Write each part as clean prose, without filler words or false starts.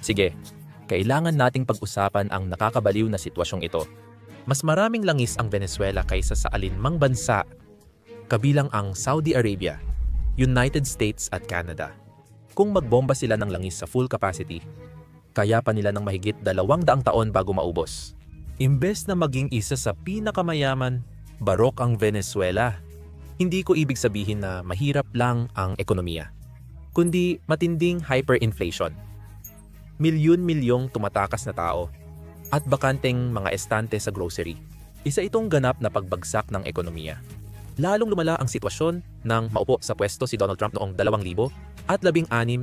Sige, kailangan nating pag-usapan ang nakakabaliw na sitwasyong ito. Mas maraming langis ang Venezuela kaysa sa alinmang bansa, kabilang ang Saudi Arabia, United States at Canada. Kung magbomba sila ng langis sa full capacity, kaya pa nila ng mahigit 200 taon bago maubos. Imbes na maging isa sa pinakamayaman, barok ang Venezuela. Hindi ko ibig sabihin na mahirap lang ang ekonomiya, kundi matinding hyperinflation. Milyon-milyong tumatakas na tao at bakanteng mga estante sa grocery. Isa itong ganap na pagbagsak ng ekonomiya. Lalong lumala ang sitwasyon nang maupo sa pwesto si Donald Trump noong 2016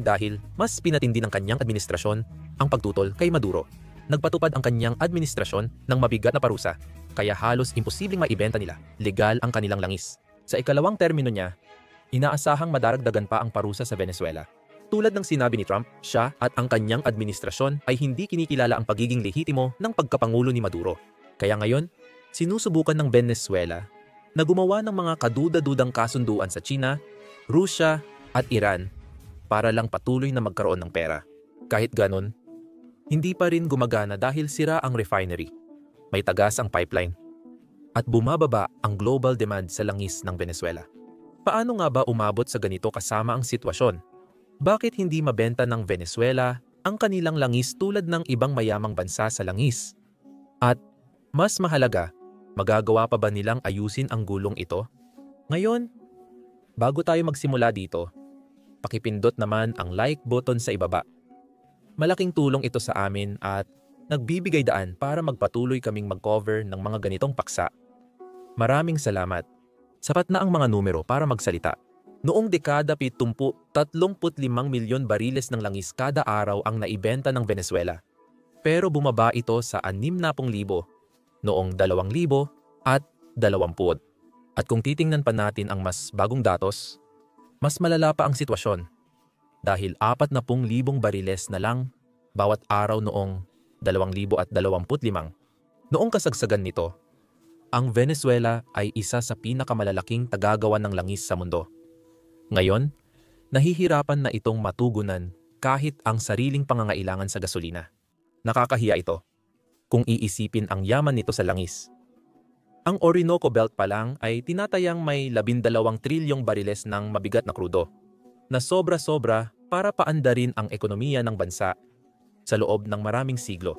dahil mas pinatindi ng kanyang administrasyon ang pagtutol kay Maduro. Nagpatupad ang kanyang administrasyon ng mabigat na parusa, kaya halos imposibleng maibenta nila legal ang kanilang langis. Sa ikalawang termino niya, inaasahang madaragdagan pa ang parusa sa Venezuela. Tulad ng sinabi ni Trump, siya at ang kanyang administrasyon ay hindi kinikilala ang pagiging lehitimo ng pagkapangulo ni Maduro. Kaya ngayon, sinusubukan ng Venezuela na gumawa ng mga kaduda-dudang kasunduan sa China, Rusya at Iran para lang patuloy na magkaroon ng pera. Kahit ganon, hindi pa rin gumagana dahil sira ang refinery, may tagas ang pipeline, at bumababa ang global demand sa langis ng Venezuela. Paano nga ba umabot sa ganito kasama ang sitwasyon? Bakit hindi mabenta ng Venezuela ang kanilang langis tulad ng ibang mayamang bansa sa langis? At mas mahalaga, magagawa pa ba nilang ayusin ang gulong ito? Ngayon, bago tayo magsimula dito, pakipindot naman ang like button sa ibaba. Malaking tulong ito sa amin at nagbibigay daan para magpatuloy kaming mag-cover ng mga ganitong paksa. Maraming salamat. Sapat na ang mga numero para magsalita. Noong dekada 70, 35 milyon bariles ng langis kada araw ang naibenta ng Venezuela. Pero bumaba ito sa 60,000 noong 2020. At kung titingnan pa natin ang mas bagong datos, mas malala pa ang sitwasyon. Dahil 40,000 bariles na lang bawat araw noong 2025. Noong kasagsagan nito, ang Venezuela ay isa sa pinakamalalaking tagagawa ng langis sa mundo. Ngayon, nahihirapan na itong matugunan kahit ang sariling pangangailangan sa gasolina. Nakakahiya ito kung iisipin ang yaman nito sa langis. Ang Orinoco Belt pa lang ay tinatayang may 12 trilyong bariles ng mabigat na krudo, na sobra-sobra para paandarin ang ekonomiya ng bansa sa loob ng maraming siglo.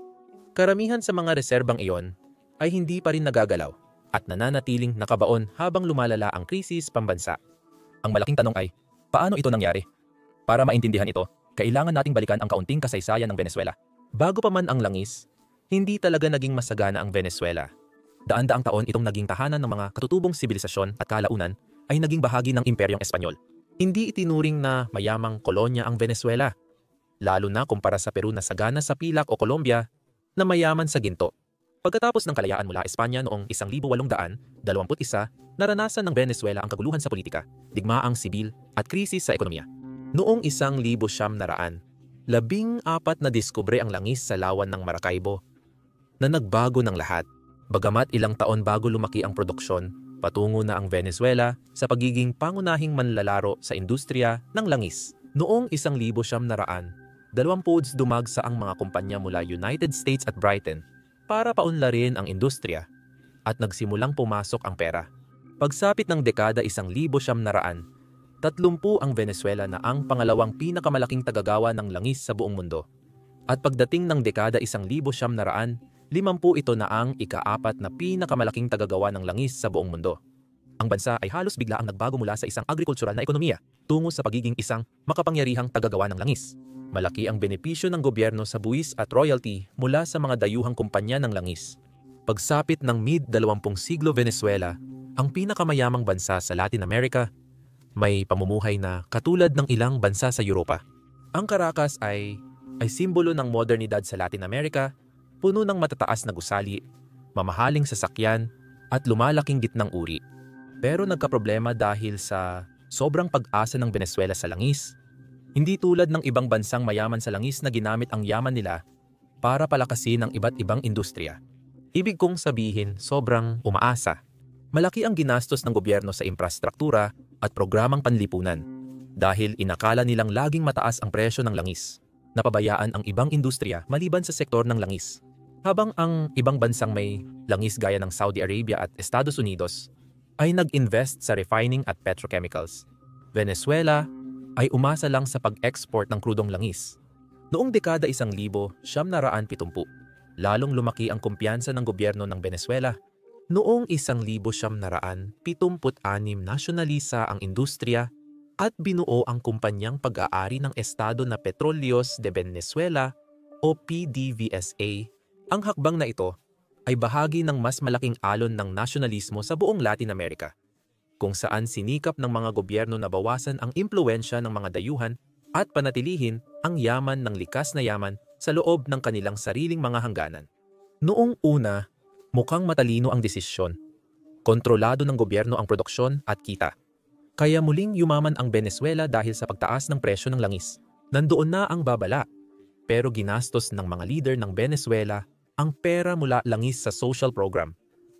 Karamihan sa mga reserbang iyon ay hindi pa rin nagagalaw at nananatiling nakabaon habang lumalala ang krisis pambansa. Ang malaking tanong ay, paano ito nangyari? Para maintindihan ito, kailangan nating balikan ang kaunting kasaysayan ng Venezuela. Bago pa man ang langis, hindi talaga naging masagana ang Venezuela. Daan-daang taon itong naging tahanan ng mga katutubong sibilisasyon at kalaunan ay naging bahagi ng Imperyong Espanyol. Hindi itinuring na mayamang kolonya ang Venezuela, lalo na kumpara sa Peru na sagana sa pilak o Colombia na mayaman sa ginto. Pagkatapos ng kalayaan mula Espanya noong 1821, naranasan ng Venezuela ang kaguluhan sa politika, digmaang sibil at krisis sa ekonomiya. Noong 1900, 14 na diskubre ang langis sa lawan ng Maracaibo na nagbago ng lahat. Bagamat ilang taon bago lumaki ang produksyon, patungo na ang Venezuela sa pagiging pangunahing manlalaro sa industriya ng langis. Noong 1900, 20 dumagsa ang mga kumpanya mula United States at Britain para paunlarin ang industriya at nagsimulang pumasok ang pera. Pagsapit ng dekada 1900, 30 ang Venezuela na ang pangalawang pinakamalaking tagagawa ng langis sa buong mundo. At pagdating ng dekada 1900, 50 ito na ang ika-4 na pinakamalaking tagagawa ng langis sa buong mundo. Ang bansa ay halos bigla ang nagbago mula sa isang agrikultural na ekonomiya tungo sa pagiging isang makapangyarihang tagagawa ng langis. Malaki ang benepisyo ng gobyerno sa buwis at royalty mula sa mga dayuhang kumpanya ng langis. Pagsapit ng mid-20 siglo Venezuela, ang pinakamayamang bansa sa Latin America, may pamumuhay na katulad ng ilang bansa sa Europa. Ang Caracas ay simbolo ng modernidad sa Latin America, puno ng matataas na gusali, mamahaling sasakyan, at lumalaking gitnang uri. Pero nagkaproblema dahil sa sobrang pag-asa ng Venezuela sa langis. Hindi tulad ng ibang bansang mayaman sa langis na ginamit ang yaman nila para palakasin ang iba't ibang industriya. Ibig kong sabihin, sobrang umaasa. Malaki ang ginastos ng gobyerno sa infrastruktura at programang panlipunan dahil inakala nilang laging mataas ang presyo ng langis. Napabayaan ang ibang industriya maliban sa sektor ng langis. Habang ang ibang bansang may langis gaya ng Saudi Arabia at Estados Unidos ay nag-invest sa refining at petrochemicals, Venezuela ay umasa lang sa pag-export ng krudong langis. Noong dekada 1970, lalong lumaki ang kumpiyansa ng gobyerno ng Venezuela. Noong 1976, nasyonalisa ang industriya at binuo ang kumpanyang pag-aari ng Estado na Petróleos de Venezuela o PDVSA. Ang hakbang na ito ay bahagi ng mas malaking alon ng nasyonalismo sa buong Latin America, kung saan sinikap ng mga gobyerno na bawasan ang impluwensya ng mga dayuhan at panatilihin ang yaman ng likas na yaman sa loob ng kanilang sariling mga hangganan. Noong una, mukhang matalino ang desisyon. Kontrolado ng gobyerno ang produksyon at kita. Kaya muling yumaman ang Venezuela dahil sa pagtaas ng presyo ng langis. Nandoon na ang babala. Pero ginastos ng mga leader ng Venezuela ang pera mula langis sa social program,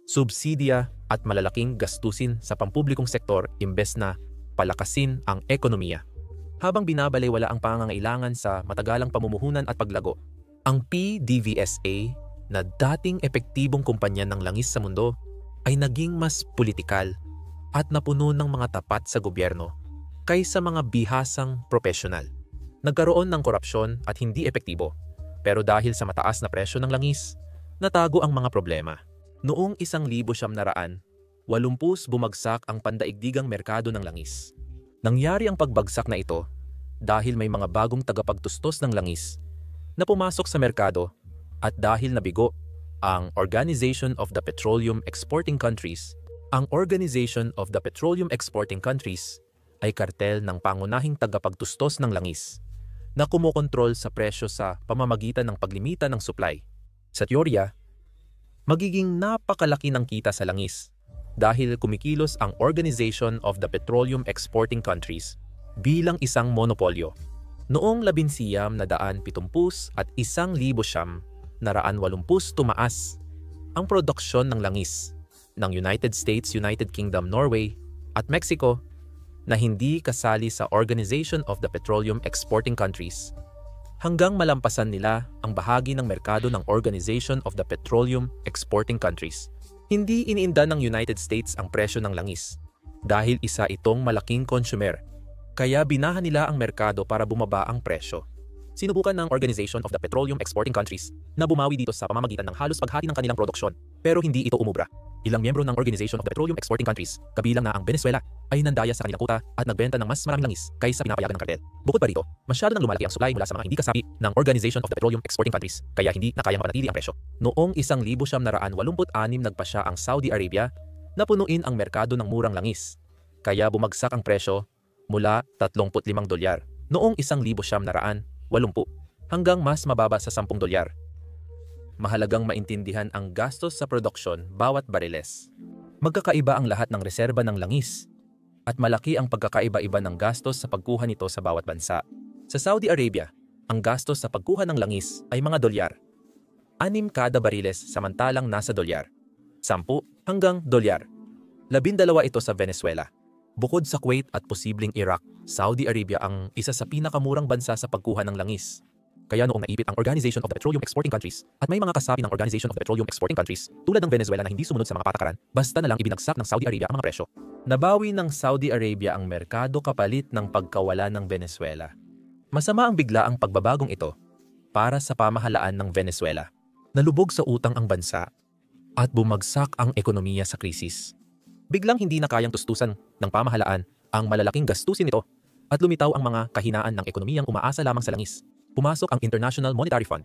subsidiya at malalaking gastusin sa pampublikong sektor imbes na palakasin ang ekonomiya. Habang binabalewala ang pangangailangan sa matagalang pamumuhunan at paglago, ang PDVSA na dating epektibong kumpanya ng langis sa mundo ay naging mas politikal at napuno ng mga tapat sa gobyerno kaysa mga bihasang profesional. Nagkaroon ng korupsyon at hindi epektibo, pero dahil sa mataas na presyo ng langis, natago ang mga problema. Noong 1980, bumagsak ang pandaigdigang merkado ng langis. Nangyari ang pagbagsak na ito dahil may mga bagong tagapagtustos ng langis na pumasok sa merkado at dahil nabigo ang Organization of the Petroleum Exporting Countries. Ang Organization of the Petroleum Exporting Countries ay kartel ng pangunahing tagapagtustos ng langis na kumokontrol sa presyo sa pamamagitan ng paglimita ng supply. Sa teorya, magiging napakalaki ng kita sa langis dahil kumikilos ang Organization of the Petroleum Exporting Countries bilang isang monopolyo. Noong 1970 at 1980 tumaas ang produksyon ng langis ng United States, United Kingdom, Norway at Mexico na hindi kasali sa Organization of the Petroleum Exporting Countries hanggang malampasan nila ang bahagi ng merkado ng Organization of the Petroleum Exporting Countries. Hindi iniinda ng United States ang presyo ng langis dahil isa itong malaking consumer, kaya binahan nila ang merkado para bumaba ang presyo. Sinubukan ng Organization of the Petroleum Exporting Countries na bumawi dito sa pamamagitan ng halos paghati ng kanilang produksyon, pero hindi ito umubra. Ilang miyembro ng Organization of the Petroleum Exporting Countries, kabilang na ang Venezuela, ay nandaya sa kanilang kuta at nagbenta ng mas maraming langis kaysa pinapayagan ng kartel. Bukod pa rito, masyado nang lumalaki ang supply mula sa mga hindi kasapi ng Organization of the Petroleum Exporting Countries, kaya hindi na kayang mapanatili ang presyo. Noong 1986 nagpasya ang Saudi Arabia na punuin ang merkado ng murang langis, kaya bumagsak ang presyo mula $35 noong 1980 hanggang mas mababa sa $10. Mahalagang maintindihan ang gastos sa produksyon bawat bariles. Magkakaiba ang lahat ng reserba ng langis at malaki ang pagkakaiba-iba ng gastos sa pagkuha nito sa bawat bansa. Sa Saudi Arabia, ang gastos sa pagkuha ng langis ay mga $6. 6 kada bariles samantalang nasa $10. 10 hanggang $12. 12 ito sa Venezuela. Bukod sa Kuwait at posibleng Iraq, Saudi Arabia ang isa sa pinakamurang bansa sa pagkuha ng langis. Kaya noong naipit ang Organization of the Petroleum Exporting Countries at may mga kasapi ng Organization of the Petroleum Exporting Countries tulad ng Venezuela na hindi sumunod sa mga patakaran, basta na lang ibinagsak ng Saudi Arabia ang mga presyo. Nabawi ng Saudi Arabia ang merkado kapalit ng pagkawala ng Venezuela. Masama ang biglaang pagbabagong ito para sa pamahalaan ng Venezuela. Nalubog sa utang ang bansa at bumagsak ang ekonomiya sa krisis. Biglang hindi na kayang tustusan ng pamahalaan ang malalaking gastusin nito at lumitaw ang mga kahinaan ng ekonomiyang umaasa lamang sa langis. Pumasok ang International Monetary Fund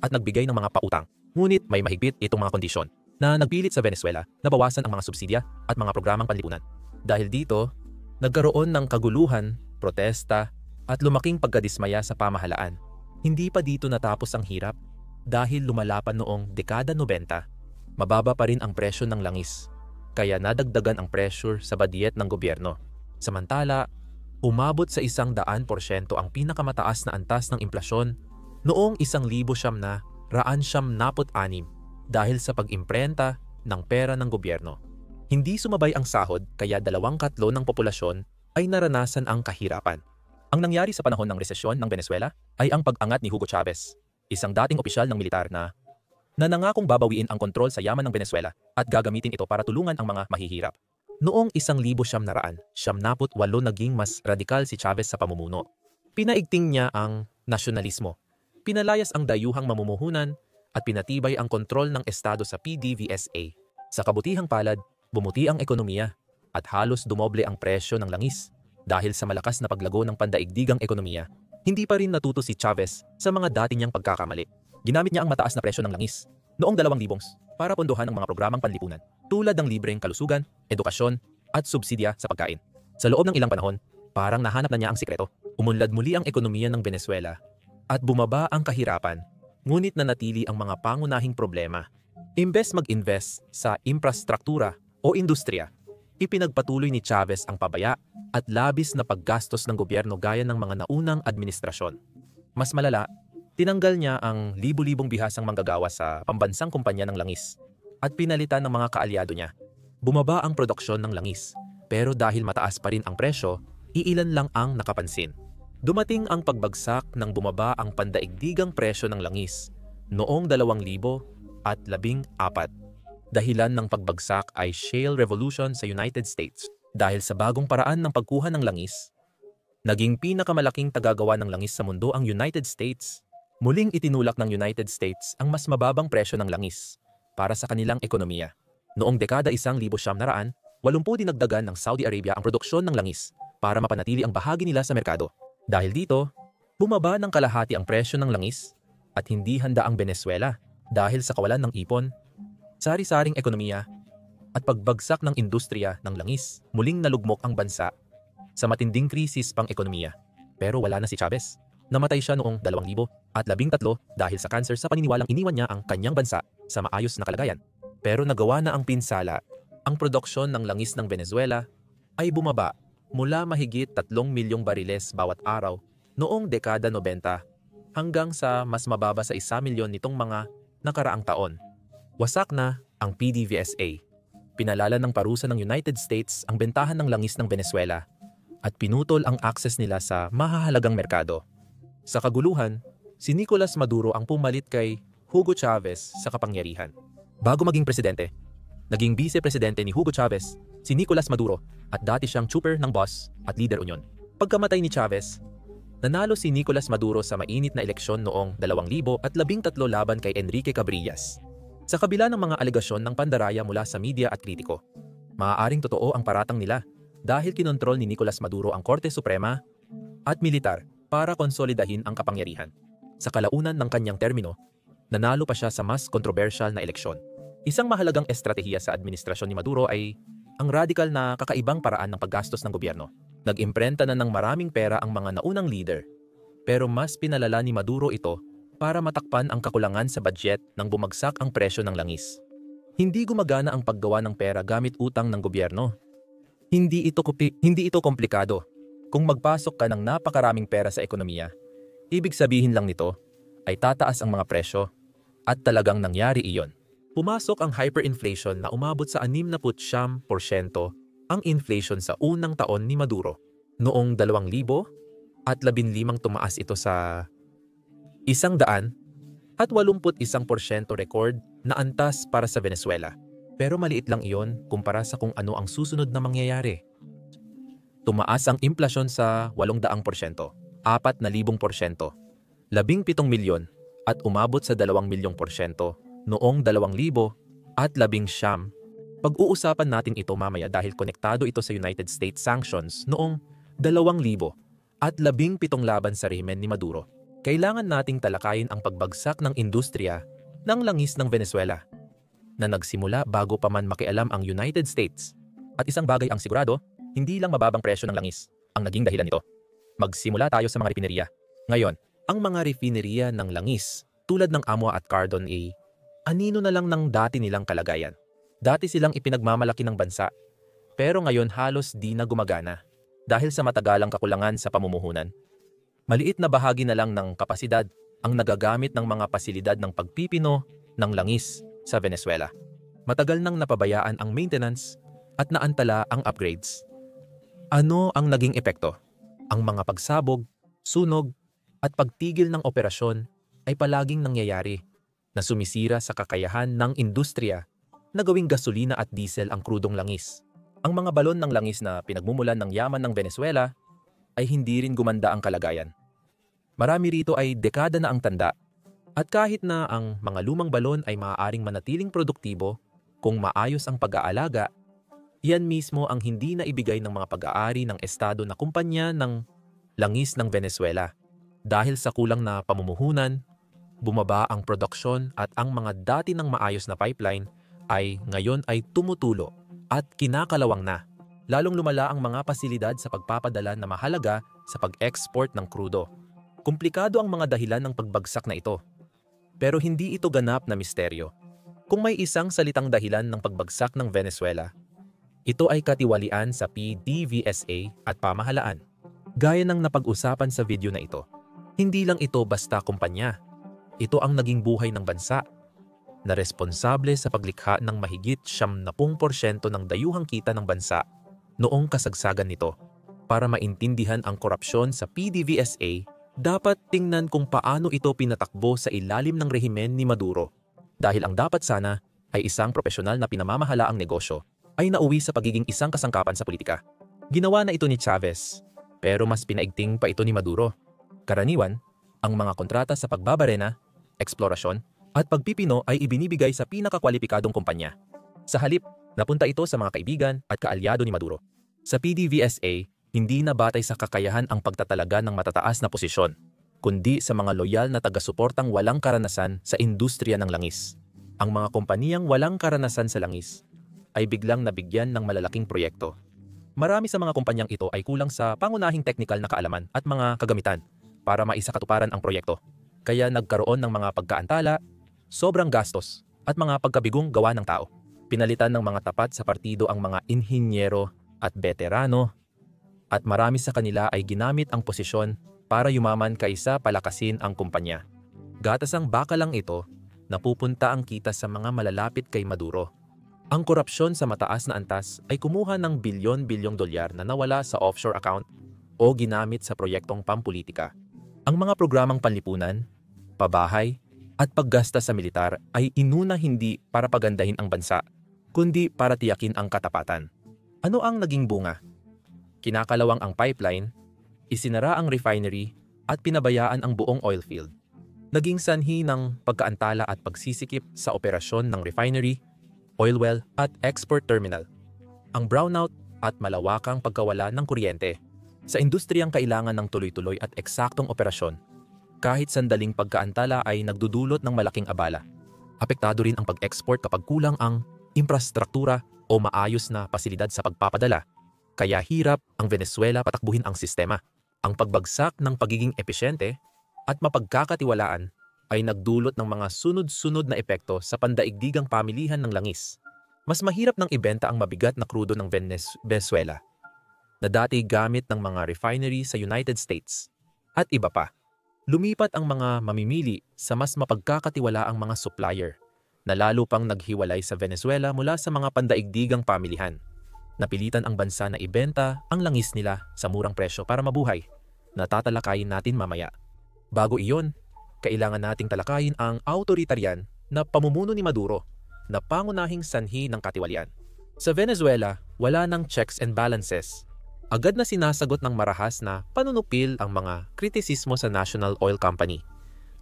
at nagbigay ng mga pautang. Ngunit may mahigpit itong mga kondisyon na nagpilit sa Venezuela na bawasan ang mga subsidya at mga programang panlipunan. Dahil dito, nagkaroon ng kaguluhan, protesta at lumaking pagkadismaya sa pamahalaan. Hindi pa dito natapos ang hirap dahil lumalapan noong dekada 90, mababa pa rin ang presyo ng langis. Kaya nadagdagan ang pressure sa budget ng gobyerno. Samantala, umabot sa 100% ang pinakamataas na antas ng inflasyon noong 1996 dahil sa pag-imprenta ng pera ng gobyerno. Hindi sumabay ang sahod kaya 2/3 ng populasyon ay naranasan ang kahirapan. Ang nangyari sa panahon ng resesyon ng Venezuela ay ang pag-angat ni Hugo Chavez, isang dating opisyal ng militar na nangakong babawiin ang kontrol sa yaman ng Venezuela at gagamitin ito para tulungan ang mga mahihirap. Noong 1978, naging mas radikal si Chavez sa pamumuno. Pinaigting niya ang nasyonalismo, pinalayas ang dayuhang mamumuhunan at pinatibay ang kontrol ng estado sa PDVSA. Sa kabutihang palad, bumuti ang ekonomiya at halos dumoble ang presyo ng langis dahil sa malakas na paglago ng pandaigdigang ekonomiya. Hindi pa rin natuto si Chavez sa mga dati niyang pagkakamali. Ginamit niya ang mataas na presyo ng langis noong 2000 para pondohan ang mga programang panlipunan tulad ng libreng kalusugan, edukasyon at subsidya sa pagkain. Sa loob ng ilang panahon, parang nahanap na niya ang sikreto. Umunlad muli ang ekonomiya ng Venezuela at bumaba ang kahirapan, ngunit nanatili ang mga pangunahing problema. Imbes mag-invest sa infrastruktura o industriya, ipinagpatuloy ni Chavez ang pabaya at labis na paggastos ng gobyerno gaya ng mga naunang administrasyon. Mas malala, tinanggal niya ang libu-libong bihasang manggagawa sa pambansang kumpanya ng langis at pinalitan ng mga kaalyado niya. Bumaba ang produksyon ng langis, pero dahil mataas pa rin ang presyo, iilan lang ang nakapansin. Dumating ang pagbagsak nang bumaba ang pandaigdigang presyo ng langis noong 2014. Dahilan ng pagbagsak ay shale revolution sa United States. Dahil sa bagong paraan ng pagkuha ng langis, naging pinakamalaking tagagawa ng langis sa mundo ang United States. Muling itinulak ng United States ang mas mababang presyo ng langis para sa kanilang ekonomiya. Noong dekada 1980, 80 dinagdagan ng Saudi Arabia ang produksyon ng langis para mapanatili ang bahagi nila sa merkado. Dahil dito, bumaba ng kalahati ang presyo ng langis at hindi handa ang Venezuela dahil sa kawalan ng ipon, sari-saring ekonomiya at pagbagsak ng industriya ng langis. Muling nalugmok ang bansa sa matinding krisis pang-ekonomiya. Pero wala na si Chavez. Namatay siya noong 2013 dahil sa cancer sa paniniwalang iniwan niya ang kanyang bansa sa maayos na kalagayan. Pero nagawa na ang pinsala. Ang produksyon ng langis ng Venezuela ay bumaba mula mahigit 3 milyong bariles bawat araw noong dekada 90 hanggang sa mas mababa sa 1 milyon nitong mga nakaraang taon. Wasak na ang PDVSA. Pinalala ng parusa ng United States ang bentahan ng langis ng Venezuela at pinutol ang access nila sa mahahalagang merkado. Sa kaguluhan, si Nicolas Maduro ang pumalit kay Hugo Chavez sa kapangyarihan. Bago maging presidente, naging vice-presidente ni Hugo Chavez si Nicolas Maduro at dati siyang trooper ng BOS at leader Union. Pagkamatay ni Chavez, nanalo si Nicolas Maduro sa mainit na eleksyon noong 2013 laban kay Enrique Cabrillas. Sa kabila ng mga alegasyon ng pandaraya mula sa media at kritiko, maaaring totoo ang paratang nila dahil kinontrol ni Nicolas Maduro ang Korte Suprema at militar para konsolidahin ang kapangyarihan. Sa kalaunan ng kanyang termino, nanalo pa siya sa mas kontrobersyal na eleksyon. Isang mahalagang estratehiya sa administrasyon ni Maduro ay ang radikal na kakaibang paraan ng paggastos ng gobyerno. Nag-imprenta na ng maraming pera ang mga naunang leader, pero mas pinalala ni Maduro ito para matakpan ang kakulangan sa budget nang bumagsak ang presyo ng langis. Hindi gumagana ang paggawa ng pera gamit utang ng gobyerno. Hindi ito komplikado. Kung magpasok ka ng napakaraming pera sa ekonomiya, ibig sabihin lang nito ay tataas ang mga presyo at talagang nangyari iyon. Pumasok ang hyperinflation na umabot sa 69% ang inflation sa unang taon ni Maduro. Noong 2015 tumaas ito sa 181% record na antas para sa Venezuela. Pero maliit lang iyon kumpara sa kung ano ang susunod na mangyayari. Tumaas ang inflasyon sa 800%, 4,000%, 17 milyon at umabot sa 2 milyong porsyento noong 2019. Pag-uusapan natin ito mamaya dahil konektado ito sa United States sanctions noong 2017 laban sa rehimen ni Maduro. Kailangan nating talakayin ang pagbagsak ng industriya ng langis ng Venezuela na nagsimula bago pa man makialam ang United States. At isang bagay ang sigurado, hindi lang mababang presyo ng langis ang naging dahilan nito. Magsimula tayo sa mga refineria. Ngayon, ang mga refineria ng langis tulad ng Amua at Cardon A, anino na lang ng dati nilang kalagayan. Dati silang ipinagmamalaki ng bansa, pero ngayon halos di na gumagana dahil sa matagalang kakulangan sa pamumuhunan. Maliit na bahagi na lang ng kapasidad ang nagagamit ng mga pasilidad ng pagpipino ng langis sa Venezuela. Matagal nang napabayaan ang maintenance at naantala ang upgrades. Ano ang naging epekto? Ang mga pagsabog, sunog, at pagtigil ng operasyon ay palaging nangyayari na sumisira sa kakayahan ng industriya na gawing gasolina at diesel ang krudong langis. Ang mga balon ng langis na pinagmumulan ng yaman ng Venezuela ay hindi rin gumanda ang kalagayan. Marami rito ay dekada na ang tanda at kahit na ang mga lumang balon ay maaaring manatiling produktibo kung maayos ang pag-aalaga, iyan mismo ang hindi na ibigay ng mga pag-aari ng estado na kumpanya ng langis ng Venezuela. Dahil sa kulang na pamumuhunan, bumaba ang produksyon at ang mga dati ng maayos na pipeline ay ngayon ay tumutulo at kinakalawang na. Lalong lumala ang mga pasilidad sa pagpapadala na mahalaga sa pag-export ng krudo. Komplikado ang mga dahilan ng pagbagsak na ito. Pero hindi ito ganap na misteryo. Kung may isang salitang dahilan ng pagbagsak ng Venezuela, ito ay katiwalian sa PDVSA at pamahalaan. Gaya ng napag-usapan sa video na ito, hindi lang ito basta kumpanya. Ito ang naging buhay ng bansa na responsable sa paglikha ng mahigit 70% ng dayuhang kita ng bansa noong kasagsagan nito. Para maintindihan ang korupsyon sa PDVSA, dapat tingnan kung paano ito pinatakbo sa ilalim ng rehimen ni Maduro. Dahil ang dapat sana ay isang profesional na pinamamahalaang negosyo ay nauwi sa pagiging isang kasangkapan sa politika. Ginawa na ito ni Chavez, pero mas pinaigting pa ito ni Maduro. Karaniwan, ang mga kontrata sa pagbabarena, eksplorasyon, at pagpipino ay ibinibigay sa pinakakwalipikadong kumpanya. Sa halip, napunta ito sa mga kaibigan at kaalyado ni Maduro. Sa PDVSA, hindi na batay sa kakayahan ang pagtatalaga ng matataas na posisyon, kundi sa mga loyal na taga-suportang walang karanasan sa industriya ng langis. Ang mga kompaniyang walang karanasan sa langis ay biglang nabigyan ng malalaking proyekto. Marami sa mga kumpanyang ito ay kulang sa pangunahing teknikal na kaalaman at mga kagamitan para maisakatuparan ang proyekto. Kaya nagkaroon ng mga pagkaantala, sobrang gastos, at mga pagkabigong gawa ng tao. Pinalitan ng mga tapat sa partido ang mga inhinyero at veterano, at marami sa kanila ay ginamit ang posisyon para yumaman kaysa palakasin ang kumpanya. Gatasang baka lang ito, napupunta ang kita sa mga malalapit kay Maduro. Ang korupsyon sa mataas na antas ay kumuha ng bilyon-bilyong dolyar na nawala sa offshore account o ginamit sa proyektong pampulitika. Ang mga programang panlipunan, pabahay, at paggasta sa militar ay inuna hindi para pagandahin ang bansa, kundi para tiyakin ang katapatan. Ano ang naging bunga? Kinakalawang ang pipeline, isinara ang refinery, at pinabayaan ang buong oil field. Naging sanhi ng pagkaantala at pagsisikip sa operasyon ng refinery, oil well, at export terminal. Ang brownout at malawakang pagkawala ng kuryente. Sa industriyang kailangan ng tuloy-tuloy at eksaktong operasyon, kahit sandaling pagkaantala ay nagdudulot ng malaking abala. Apektado rin ang pag-export kapag kulang ang infrastruktura o maayos na pasilidad sa pagpapadala. Kaya hirap ang Venezuela patakbuhin ang sistema. Ang pagbagsak ng pagiging epesyente at mapagkakatiwalaan ay nagdulot ng mga sunod-sunod na epekto sa pandaigdigang pamilihan ng langis. Mas mahirap nang ibenta ang mabigat na krudo ng Venezuela na dati gamit ng mga refinery sa United States at iba pa. Lumipat ang mga mamimili sa mas mapagkakatiwalaang mga supplier na lalo pang naghiwalay sa Venezuela mula sa mga pandaigdigang pamilihan. Napilitan ang bansa na ibenta ang langis nila sa murang presyo para mabuhay, na tatalakayin natin mamaya. Bago iyon, kailangan nating talakayin ang autoritarian na pamumuno ni Maduro na pangunahing sanhi ng katiwalian. Sa Venezuela, wala nang checks and balances. Agad na sinasagot ng marahas na panunupil ang mga kritisismo sa National Oil Company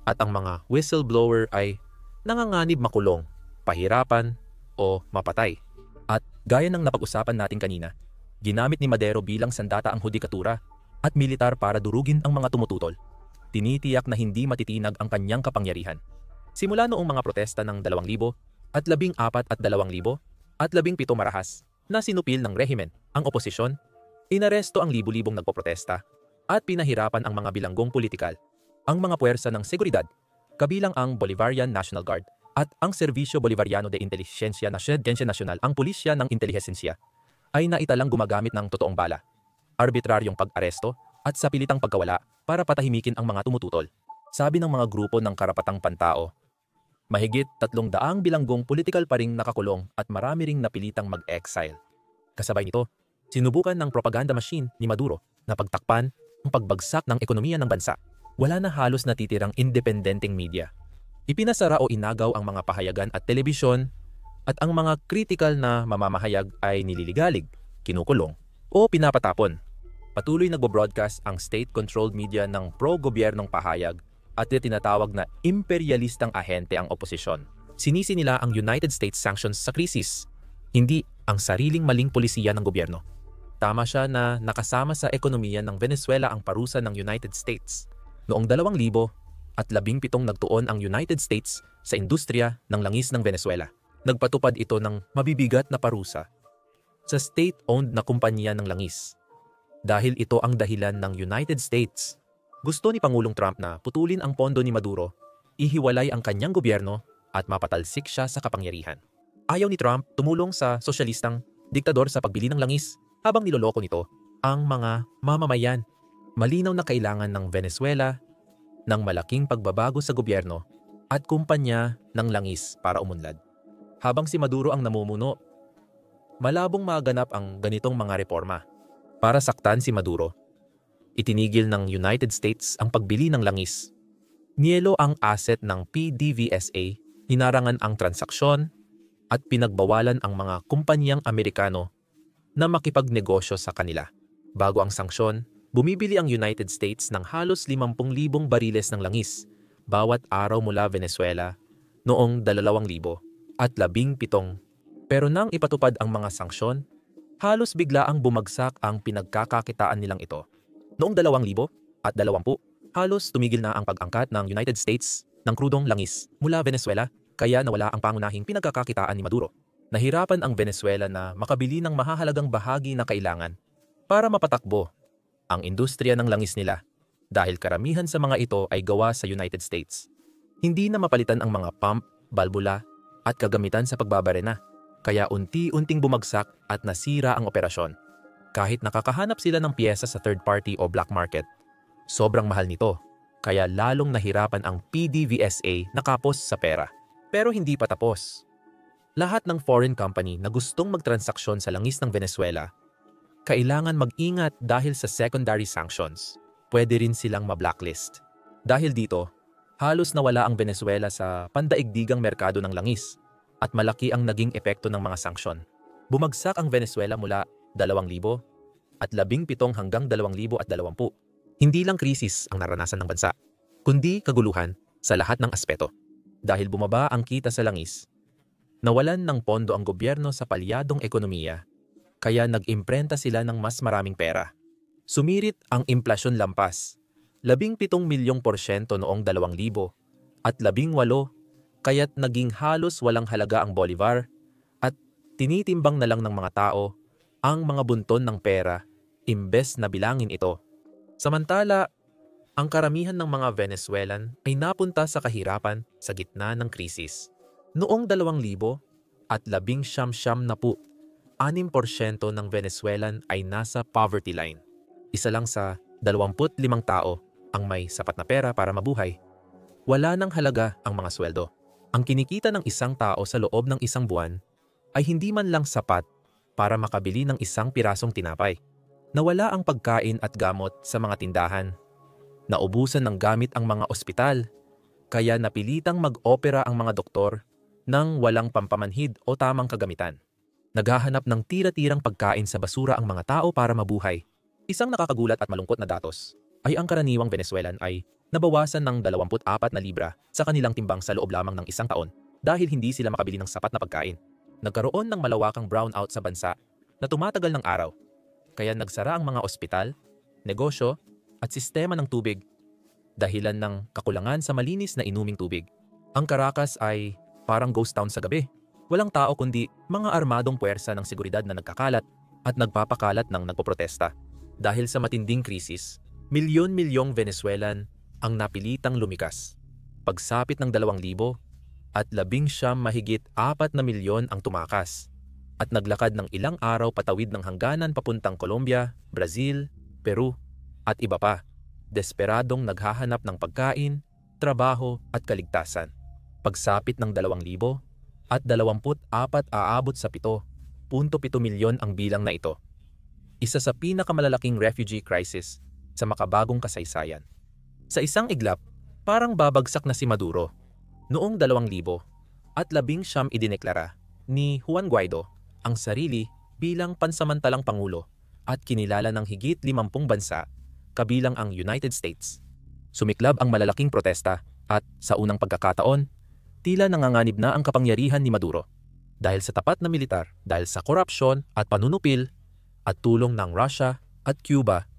at ang mga whistleblower ay nanganganib makulong, pahirapan o mapatay. At gaya ng napag-usapan natin kanina, ginamit ni Madero bilang sandata ang hudikatura at militar para durugin ang mga tumututol. Tinitiyak na hindi matitinag ang kanyang kapangyarihan. Simula noong mga protesta ng 2000 at 14 at 2000 at 17 marahas na sinupil ng rehimen ang oposisyon, inaresto ang libu-libong nagpoprotesta at pinahirapan ang mga bilanggong politikal, ang mga puwersa ng seguridad, kabilang ang Bolivarian National Guard at ang Serbisyo Bolivariano de Inteligencia Nacional, ang pulisya ng intelihensya, ay naitalang gumagamit ng totoong bala, arbitraryong pag-aresto at sapilitang pagkawala para patahimikin ang mga tumututol. Sabi ng mga grupo ng karapatang pantao, mahigit 300 bilanggong politikal pa ring nakakulong at marami ring napilitang mag-exile. Kasabay nito, sinubukan ng propaganda machine ni Maduro na pagtakpan ang pagbagsak ng ekonomiya ng bansa. Wala na halos natitirang independenteng media. Ipinasara o inagaw ang mga pahayagan at telebisyon at ang mga critical na mamamahayag ay nililigalig, kinukulong o pinapatapon. Patuloy nagbo-broadcast ang state-controlled media ng pro-gobyernong pahayag at tinatawag na imperialistang ahente ang oposisyon. Sinisi nila ang United States sanctions sa krisis, hindi ang sariling maling polisiya ng gobyerno. Tama siya na nakasama sa ekonomiya ng Venezuela ang parusa ng United States. Noong 2017 nagtuon ang United States sa industriya ng langis ng Venezuela. Nagpatupad ito ng mabibigat na parusa sa state-owned na kumpanya ng langis. Dahil ito ang dahilan ng United States. Gusto ni Pangulong Trump na putulin ang pondo ni Maduro, ihiwalay ang kanyang gobyerno at mapatalsik siya sa kapangyarihan. Ayaw ni Trump tumulong sa sosyalistang diktador sa pagbili ng langis habang niloloko nito ang mga mamamayan. Malinaw na kailangan ng Venezuela ng malaking pagbabago sa gobyerno at kumpanya ng langis para umunlad. Habang si Maduro ang namumuno, malabong maganap ang ganitong mga reforma. Para saktan si Maduro, itinigil ng United States ang pagbili ng langis. Niyelo ang asset ng PDVSA, hinarangan ang transaksyon at pinagbawalan ang mga kumpanyang Amerikano na makipagnegosyo sa kanila. Bago ang sanksyon, bumibili ang United States ng halos 50,000 bariles ng langis bawat araw mula Venezuela noong 2017. Pero nang ipatupad ang mga sanksyon, halos biglaang bumagsak ang pinagkakakitaan nilang ito. Noong 2020, halos tumigil na ang pag-angkat ng United States ng krudong langis mula Venezuela, kaya nawala ang pangunahing pinagkakakitaan ni Maduro. Nahirapan ang Venezuela na makabili ng mahahalagang bahagi na kailangan para mapatakbo ang industriya ng langis nila dahil karamihan sa mga ito ay gawa sa United States. Hindi na mapalitan ang mga pump, balbula at kagamitan sa pagbabarena, kaya unti-unting bumagsak at nasira ang operasyon. Kahit nakakahanap sila ng piyesa sa third party o black market, sobrang mahal nito, kaya lalong nahirapan ang PDVSA na kapos sa pera. Pero hindi pa tapos. Lahat ng foreign company na gustong magtransaksyon sa langis ng Venezuela, kailangan mag-ingat dahil sa secondary sanctions. Pwede rin silang ma-blacklist. Dahil dito, halos nawala ang Venezuela sa pandaigdigang merkado ng langis at malaki ang naging epekto ng mga sanksyon. Bumagsak ang Venezuela mula 2017 hanggang 2020. Hindi lang krisis ang naranasan ng bansa, kundi kaguluhan sa lahat ng aspeto. Dahil bumaba ang kita sa langis, nawalan ng pondo ang gobyerno sa palyadong ekonomiya, kaya nag-imprenta sila ng mas maraming pera. Sumirit ang implasyon lampas, 17 milyong % noong 2018, kaya't naging halos walang halaga ang Bolivar at tinitimbang na lang ng mga tao ang mga bunton ng pera imbes na bilangin ito. Samantala, ang karamihan ng mga Venezuelan ay napunta sa kahirapan sa gitna ng krisis. Noong 2019, 6% ng Venezuelan ay nasa poverty line. Isa lang sa 25 tao ang may sapat na pera para mabuhay. Wala nang halaga ang mga sweldo. Ang kinikita ng isang tao sa loob ng isang buwan ay hindi man lang sapat para makabili ng isang pirasong tinapay. Nawala ang pagkain at gamot sa mga tindahan. Naubusan ng gamit ang mga ospital, kaya napilitang mag-opera ang mga doktor nang walang pampamanhid o tamang kagamitan. Naghahanap ng tira-tirang pagkain sa basura ang mga tao para mabuhay. Isang nakakagulat at malungkot na datos ay ang karaniwang Venezuelan ay nabawasan ng 24 na libra sa kanilang timbang sa loob lamang ng isang taon dahil hindi sila makabili ng sapat na pagkain. Nagkaroon ng malawakang brownout sa bansa na tumatagal ng araw, kaya nagsara ang mga ospital, negosyo at sistema ng tubig dahilan ng kakulangan sa malinis na inuming tubig. Ang Caracas ay parang ghost town sa gabi. Walang tao kundi mga armadong puwersa ng seguridad na nagkakalat at nagpapakalat ng nagpoprotesta. Dahil sa matinding krisis, milyon-milyong Venezuelan ang napilitang lumikas. Pagsapit ng 2,000 at 19 mahigit 4 na milyon ang tumakas at naglakad ng ilang araw patawid ng hangganan papuntang Colombia, Brazil, Peru at iba pa, desperadong naghahanap ng pagkain, trabaho at kaligtasan. Pagsapit ng 2,000 at 24 aabot sa 7.7 milyon ang bilang na ito. Isa sa pinakamalalaking refugee crisis sa makabagong kasaysayan. Sa isang iglap, parang babagsak na si Maduro. Noong 2019 idineklara ni Juan Guaido ang sarili bilang pansamantalang pangulo at kinilala ng higit 50 bansa kabilang ang United States. Sumiklab ang malalaking protesta at sa unang pagkakataon, tila nanganganib na ang kapangyarihan ni Maduro. Dahil sa tapat na militar, dahil sa korupsyon at panunupil at tulong ng Russia at Cuba,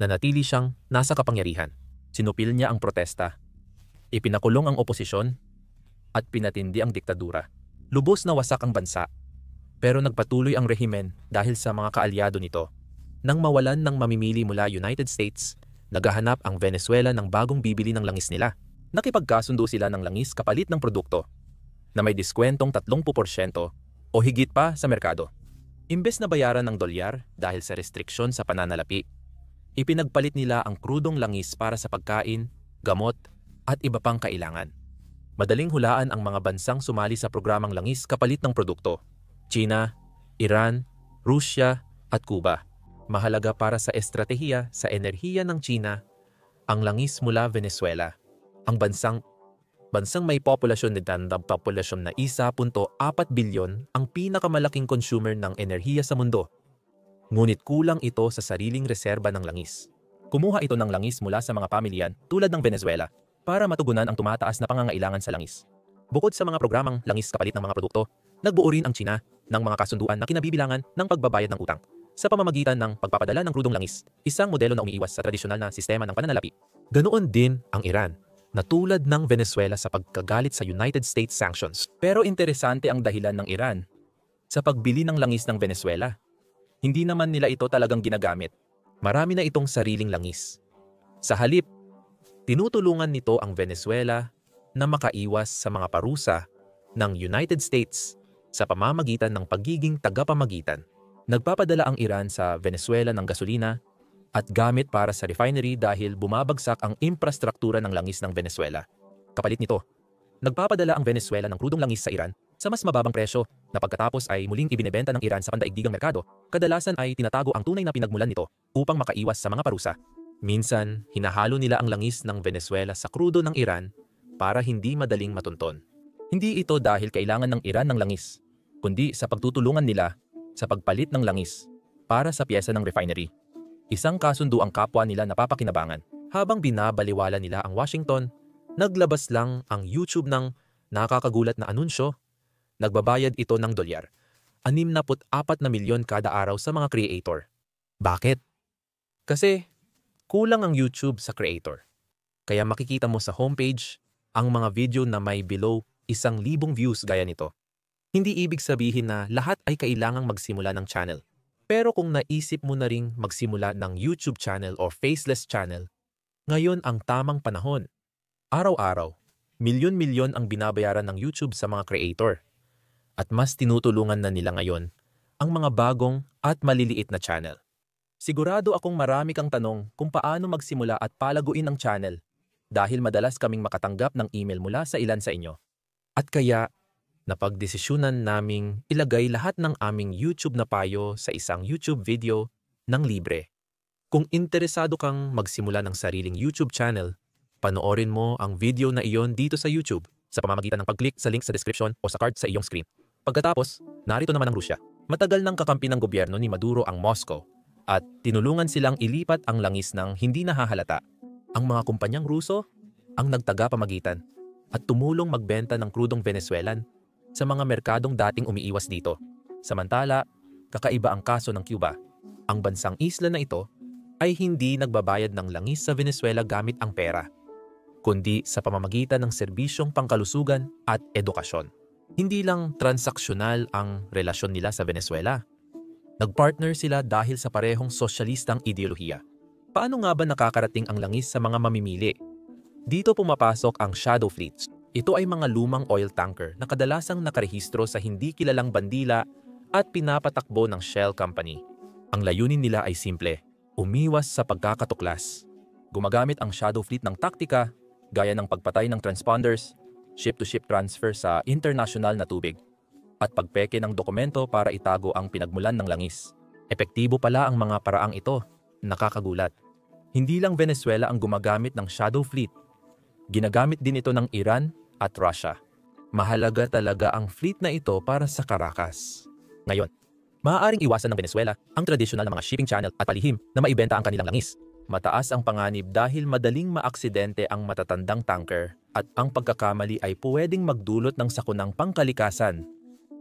nanatili siyang nasa kapangyarihan. Sinupil niya ang protesta, ipinakulong ang oposisyon, at pinatindi ang diktadura. Lubos na wasak ang bansa, pero nagpatuloy ang rehimen dahil sa mga kaalyado nito. Nang mawalan ng mamimili mula United States, naghahanap ang Venezuela ng bagong bibili ng langis nila. Nakipagkasundo sila ng langis kapalit ng produkto na may diskwentong 30% o higit pa sa merkado. Imbes na bayaran ng dolyar dahil sa restriksyon sa pananalapi, ipinagpalit nila ang krudong langis para sa pagkain, gamot, at iba pang kailangan. Madaling hulaan ang mga bansang sumali sa programang langis kapalit ng produkto: China, Iran, Rusya, at Cuba. Mahalaga para sa estratehiya sa enerhiya ng China ang langis mula Venezuela. Ang bansang may populasyon na 1.4 bilyon ang pinakamalaking consumer ng enerhiya sa mundo. Ngunit kulang ito sa sariling reserba ng langis. Kumuha ito ng langis mula sa mga pamilyan tulad ng Venezuela para matugunan ang tumataas na pangangailangan sa langis. Bukod sa mga programang langis kapalit ng mga produkto, nagbuo rin ang China ng mga kasunduan na kinabibilangan ng pagbabayad ng utang sa pamamagitan ng pagpapadala ng krudong langis, isang modelo na umiiwas sa tradisyonal na sistema ng pananalapi. Ganoon din ang Iran, na tulad ng Venezuela sa pagkagalit sa United States sanctions. Pero interesante ang dahilan ng Iran sa pagbili ng langis ng Venezuela. Hindi naman nila ito talagang ginagamit. Marami na itong sariling langis. Sa halip, tinutulungan nito ang Venezuela na makaiwas sa mga parusa ng United States sa pamamagitan ng pagiging tagapamagitan. Nagpapadala ang Iran sa Venezuela ng gasolina at gamit para sa refinery dahil bumabagsak ang infrastruktura ng langis ng Venezuela. Kapalit nito, nagpapadala ang Venezuela ng krudong langis sa Iran sa mas mababang presyo na pagkatapos ay muling ibinebenta ng Iran sa pandaigdigang merkado. Kadalasan ay tinatago ang tunay na pinagmulan nito upang makaiwas sa mga parusa. Minsan, hinahalo nila ang langis ng Venezuela sa krudo ng Iran para hindi madaling matunton. Hindi ito dahil kailangan ng Iran ng langis, kundi sa pagtutulungan nila sa pagpalit ng langis para sa piyesa ng refinery. Isang kasundo ang kapwa nila napapakinabangan. Habang binabaliwala nila ang Washington, naglabas lang ang YouTube ng nakakagulat na anunsyo. Nagbabayad ito ng dolyar, 64 na milyon kada araw sa mga creator. Bakit? Kasi kulang ang YouTube sa creator. Kaya makikita mo sa homepage ang mga video na may below 1,000 views gaya nito. Hindi ibig sabihin na lahat ay kailangang magsimula ng channel. Pero kung naisip mo na ring magsimula ng YouTube channel o faceless channel, ngayon ang tamang panahon. Araw-araw, milyon-milyon ang binabayaran ng YouTube sa mga creator. At mas tinutulungan na nila ngayon ang mga bagong at maliliit na channel. Sigurado akong marami kang tanong kung paano magsimula at palaguin ang channel dahil madalas kaming makatanggap ng email mula sa ilan sa inyo. At kaya, napagdesisyunan naming ilagay lahat ng aming YouTube na payo sa isang YouTube video ng libre. Kung interesado kang magsimula ng sariling YouTube channel, panoorin mo ang video na iyon dito sa YouTube sa pamamagitan ng pag-click sa link sa description o sa card sa iyong screen. Pagkatapos, narito naman ang Rusya. Matagal nang kakampi ng gobyerno ni Maduro ang Moscow at tinulungan silang ilipat ang langis ng hindi nahahalata. Ang mga kumpanyang Ruso ang nagtaga-pamagitan at tumulong magbenta ng krudong Venezuelan sa mga merkadong dating umiiwas dito. Samantala, kakaiba ang kaso ng Cuba. Ang bansang isla na ito ay hindi nagbabayad ng langis sa Venezuela gamit ang pera, kundi sa pamamagitan ng serbisyong pangkalusugan at edukasyon. Hindi lang transaksyonal ang relasyon nila sa Venezuela. Nagpartner sila dahil sa parehong sosyalistang ideolohiya. Paano nga ba nakakarating ang langis sa mga mamimili? Dito pumapasok ang shadow fleets. Ito ay mga lumang oil tanker na kadalasang nakarehistro sa hindi kilalang bandila at pinapatakbo ng Shell Company. Ang layunin nila ay simple, umiwas sa pagkakatuklas. Gumagamit ang shadow fleet ng taktika gaya ng pagpatay ng transponders, ship-to-ship transfer sa international na tubig, at pagpeke ng dokumento para itago ang pinagmulan ng langis. Epektibo pala ang mga paraang ito, nakakagulat. Hindi lang Venezuela ang gumagamit ng shadow fleet. Ginagamit din ito ng Iran at Russia. Mahalaga talaga ang fleet na ito para sa Caracas. Ngayon, maaaring iwasan ng Venezuela ang tradisyonal na mga shipping channel at palihim na maibenta ang kanilang langis. Mataas ang panganib dahil madaling maaksidente ang matatandang tanker at ang pagkakamali ay pwedeng magdulot ng sakunang pangkalikasan.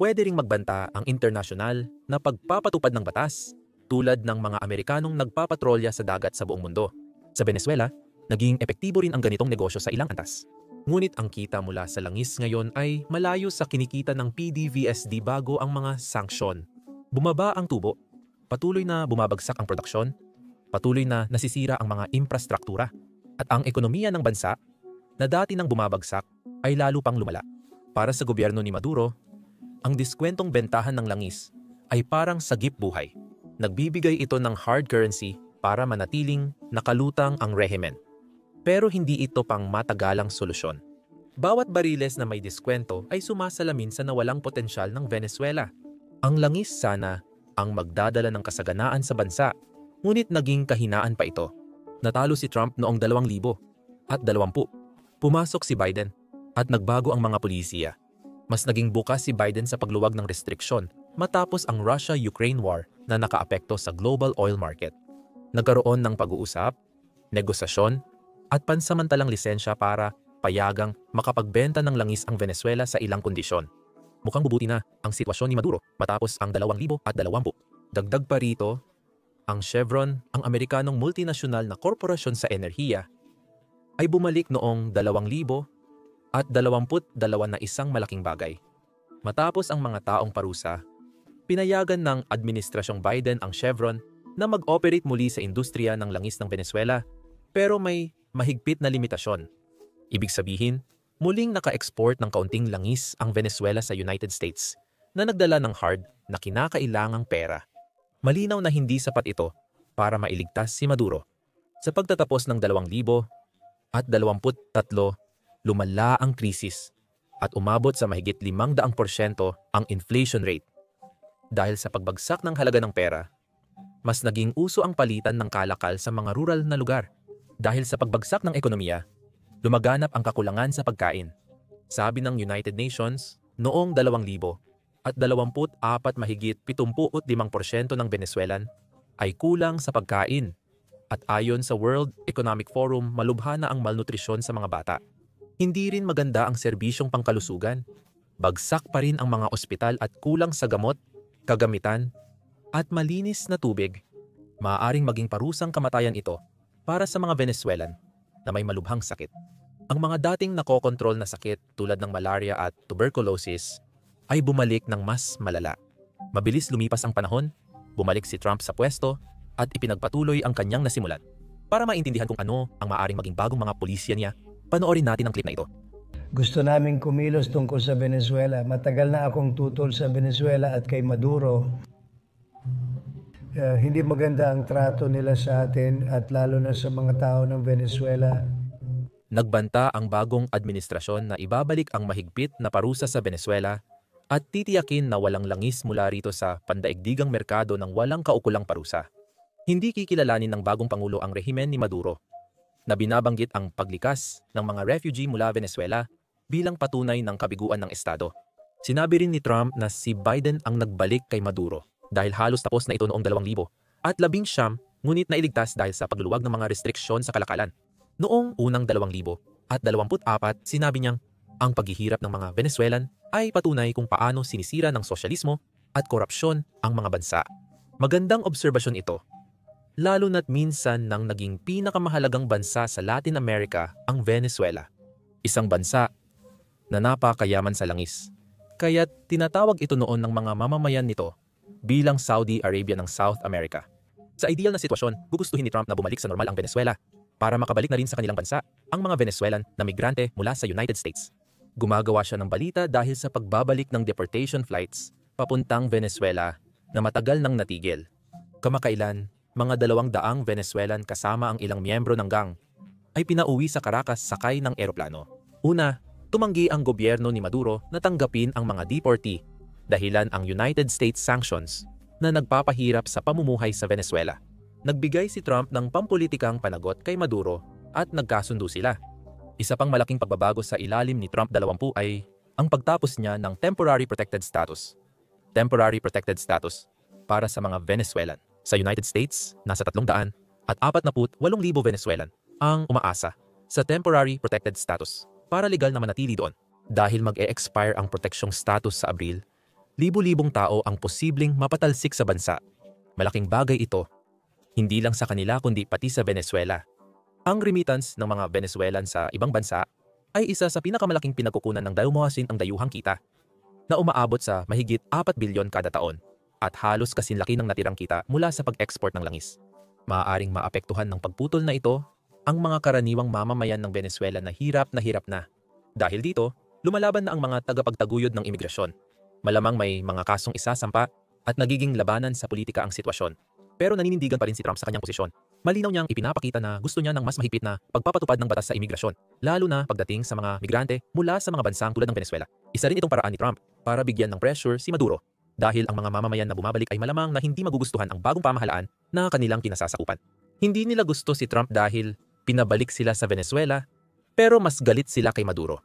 Pwede ring magbanta ang internasyonal na pagpapatupad ng batas tulad ng mga Amerikanong nagpapatrolya sa dagat sa buong mundo. Sa Venezuela, naging epektibo rin ang ganitong negosyo sa ilang antas. Ngunit ang kita mula sa langis ngayon ay malayo sa kinikita ng PDVSA bago ang mga sanksyon. Bumaba ang tubo, patuloy na bumabagsak ang produksyon, patuloy na nasisira ang mga infrastruktura, at ang ekonomiya ng bansa na dati nang bumabagsak ay lalo pang lumala. Para sa gobyerno ni Maduro, ang diskwentong bentahan ng langis ay parang sagip buhay. Nagbibigay ito ng hard currency para manatiling nakalutang ang rehimen. Pero hindi ito pang matagalang solusyon. Bawat bariles na may diskwento ay sumasalamin sa nawalang potensyal ng Venezuela. Ang langis sana ang magdadala ng kasaganaan sa bansa, ngunit naging kahinaan pa ito. Natalo si Trump noong 2020. Pumasok si Biden at nagbago ang mga pulisiya. Mas naging bukas si Biden sa pagluwag ng restriksyon matapos ang Russia-Ukraine war na nakaapekto sa global oil market. Nagkaroon ng pag-uusap, negosasyon, at pansamantalang lisensya para payagang makapagbenta ng langis ang Venezuela sa ilang kondisyon. Mukhang bubuti na ang sitwasyon ni Maduro matapos ang 2020. Dagdag pa rito, ang Chevron, ang Amerikanong multinasyonal na korporasyon sa enerhiya, ay bumalik noong 2022 na isang malaking bagay. Matapos ang mga taong parusa, pinayagan ng Administrasyong Biden ang Chevron na mag-operate muli sa industriya ng langis ng Venezuela, pero may mahigpit na limitasyon. Ibig sabihin, muling naka-export ng kaunting langis ang Venezuela sa United States na nagdala ng hard na kinakailangang pera. Malinaw na hindi sapat ito para mailigtas si Maduro. Sa pagtatapos ng 2023, lumala ang krisis at umabot sa mahigit 500% ang inflation rate. Dahil sa pagbagsak ng halaga ng pera, mas naging uso ang palitan ng kalakal sa mga rural na lugar. Dahil sa pagbagsak ng ekonomiya, lumaganap ang kakulangan sa pagkain. Sabi ng United Nations, noong 2024 mahigit 75% ng Venezuelan ay kulang sa pagkain. At ayon sa World Economic Forum, malubha na ang malnutrisyon sa mga bata. Hindi rin maganda ang serbisyong pangkalusugan. Bagsak pa rin ang mga ospital at kulang sa gamot, kagamitan, at malinis na tubig. Maaaring maging parusang kamatayan ito para sa mga Venezuelan na may malubhang sakit. Ang mga dating nakokontrol na sakit tulad ng malaria at tuberculosis ay bumalik ng mas malala. Mabilis lumipas ang panahon, bumalik si Trump sa pwesto at ipinagpatuloy ang kanyang nasimulan. Para maintindihan kung ano ang maaaring maging bagong mga pulisya niya, panoorin natin ang clip na ito. Gusto naming kumilos tungkol sa Venezuela. Matagal na akong tutol sa Venezuela at kay Maduro. Hindi maganda ang trato nila sa atin at lalo na sa mga tao ng Venezuela. Nagbanta ang bagong administrasyon na ibabalik ang mahigpit na parusa sa Venezuela at titiyakin na walang langis mula rito sa pandaigdigang merkado ng walang kaukulang parusa. Hindi kikilalanin ng bagong Pangulo ang rehimen ni Maduro na binabanggit ang paglikas ng mga refugee mula Venezuela bilang patunay ng kabiguan ng Estado. Sinabi rin ni Trump na si Biden ang nagbalik kay Maduro dahil halos tapos na ito noong 2019 ngunit nailigtas dahil sa pagluwag ng mga restriksyon sa kalakalan. Noong unang 2024, sinabi niyang ang paghihirap ng mga Venezuelan ay patunay kung paano sinisira ng sosyalismo at korupsyon ang mga bansa. Magandang obserbasyon ito, lalo na't minsan nang naging pinakamahalagang bansa sa Latin America ang Venezuela. Isang bansa na napakayaman sa langis. Kaya't tinatawag ito noon ng mga mamamayan nito bilang Saudi Arabia ng South America. Sa ideal na sitwasyon, gugustuhin ni Trump na bumalik sa normal ang Venezuela para makabalik na rin sa kanilang bansa ang mga Venezuelan na migrante mula sa United States. Gumagawa siya ng balita dahil sa pagbabalik ng deportation flights papuntang Venezuela na matagal nang natigil. Kamakailan, mga 200 Venezuelan kasama ang ilang miyembro ng gang ay pinauwi sa Caracas sakay ng eroplano. Una, tumanggi ang gobyerno ni Maduro na tanggapin ang mga deportee dahilan ang United States sanctions na nagpapahirap sa pamumuhay sa Venezuela. Nagbigay si Trump ng pampulitikang panagot kay Maduro at nagkasundo sila. Isa pang malaking pagbabago sa ilalim ni Trump 20 ay ang pagtapos niya ng Temporary Protected Status. Temporary Protected Status para sa mga Venezuelan. Sa United States, nasa 348,000 Venezuelan ang umaasa sa Temporary Protected Status para legal na manatili doon. Dahil mag-e-expire ang proteksyong status sa Abril, libu-libong tao ang posibleng mapatalsik sa bansa. Malaking bagay ito, hindi lang sa kanila kundi pati sa Venezuela. Ang remittance ng mga Venezuelan sa ibang bansa ay isa sa pinakamalaking pinagkukunan ng dayuhasin ang dayuhang kita na umaabot sa mahigit 4 bilyon kada taon at halos kasinlaki ng natirang kita mula sa pag-export ng langis. Maaaring maapektuhan ng pagputol na ito ang mga karaniwang mamamayan ng Venezuela na hirap na. Dahil dito, lumalaban na ang mga tagapagtaguyod ng imigrasyon. Malamang may mga kasong isasampa at nagiging labanan sa politika ang sitwasyon. Pero naninindigan pa rin si Trump sa kanyang posisyon. Malinaw niyang ipinapakita na gusto niya ng mas mahigpit na pagpapatupad ng batas sa imigrasyon, lalo na pagdating sa mga migrante mula sa mga bansang tulad ng Venezuela. Isa rin itong paraan ni Trump para bigyan ng pressure si Maduro dahil ang mga mamamayan na bumabalik ay malamang na hindi magugustuhan ang bagong pamahalaan na kanilang kinasasakupan. Hindi nila gusto si Trump dahil pinabalik sila sa Venezuela, pero mas galit sila kay Maduro.